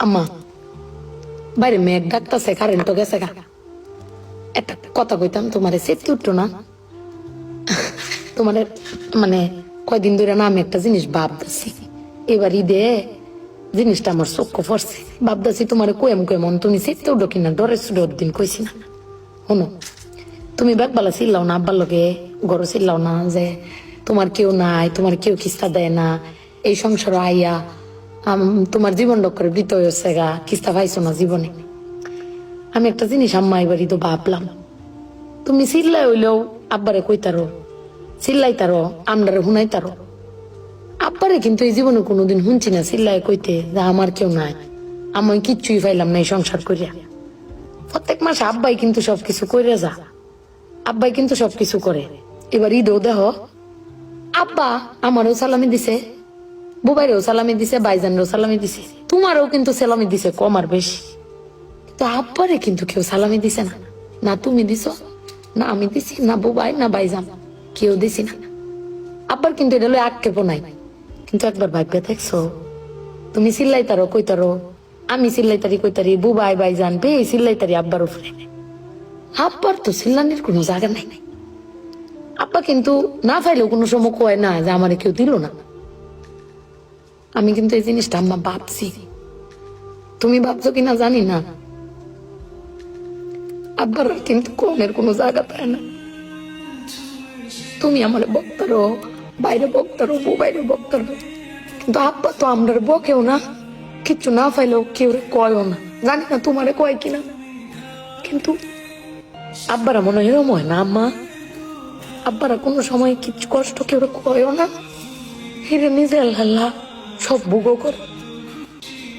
আম্মা বাইরে মেঘ ডাকতেছে, কারেন্টও গেছে গা। একটা কথা কইতাম, তোমারে সেফটি উঠতো না? তোমার মানে কয়দিন ধরে না আমি একটা জিনিস ভাবতেছি, এবার ঈদে জিনিসটা আমার চোখ পড়ছে। ভাবতেছি তোমার কেমন তুমি সেফটি উঠো কিনা, ডরে ছুটে দিন কইছি না। শোনো, তুমি বেকবালা চিল্লাও না, আব্বার লগে গড় চিল্লাও না যে তোমার কেউ নাই, তোমার কেউ কিস্তা দেয় না, এই সংসার আইয়া তোমার জীবন ডক্করে বৃত হয়েছে গা, কিস্তা পাইছো না জীবনে। আমি একটা জিনিস আম্মা এবারই তো ভাবলাম, তুমি চিল্লাই হইলেও আব্বারে কইতারো, চিল্লাইতারো, আমরারে শুনাইতারো। আব্বারে কিন্তু এই জীবনে কোনোদিন শুনছি না চিল্লাই কইতে যে আমার কেউ নাই, আমি কিচ্ছুই পাইলাম না এই সংসার করিয়া। প্রত্যেক মাসে আব্বাই কিন্তু সবকিছু করে যা, আব্বাই কিন্তু সবকিছু করে। এবার ঈদও দেহ আব্বা আমারও সালামি দিছে, বুবাইরেও সালামি দিছে, ভাইজানরেও সালামি দিছে, তোমারও কিন্তু সালামি দিছে কম আর বেশি। তো আব্বারে কিন্তু কেউ সালামি দিছে না, না তুমি দিছো, না আমি দিছি, না বুবাই, না ভাইজান, কেউ দিছি না। আব্বার কিন্তু এটা হলো আক্ষেপও নাই। কিন্তু একবার ভাগ্যে দেখছো, তুমি চিল্লাইতারো কইতারো, আমি চিল্লাইতারি কইতারি, বুবাই ভাইজান বে চিল্লাইতারি আব্বার উপরে, আব্বার তো চিল্লানির কোনো জায়গা নাই। আব্বা কিন্তু না পাইলেও কোনো সময় কয় না যে আমার কেউ দিল না। আমি কিন্তু এই জিনিসটা আম্মা ভাবছি, তুমি ভাবছো কিনা জানি না। আব্বার কিন্তু কমের কোনো জায়গা পায় না। তুমি আমার বক্তারো, বাইরে বক্তারো, বাইরে বক্তারো, কিন্তু আব্বা তো আমরা বকেও না, কিচ্ছু না পাইলেও কেউ কয়ও না। জানি না তোমারে কয় কিনা, কিন্তু আব্বারা মনে হয় এরম হয় না আম্মা? আব্বারা কোনো সময় কিচ্ছু কষ্ট কেউ কয়ও না, হিরে নিজে আল্লাহ সব ভোগও করে।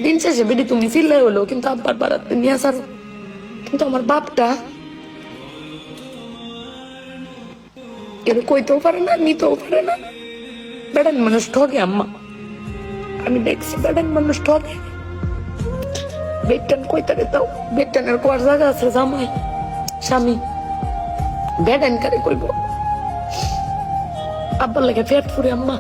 দিন শেষে বেডি তুমি চিল্লাই হলো কিন্তু আব্বার বাড়াতে নিয়ে আসার, কিন্তু আমার বাপটা এর কইতেও পারে না, নিতেও পারে না। বেড়ান মানুষ ঠকে আম্মা, আমি দেখছি বেড়ান মানুষ ঠকে। বেটান কইতারে দাও, বেটানের কোয়ার জায়গা আছে জামাই স্বামী, বেড়ান কারে কইব? আব্বার লাগে পেট ফুরে আম্মা।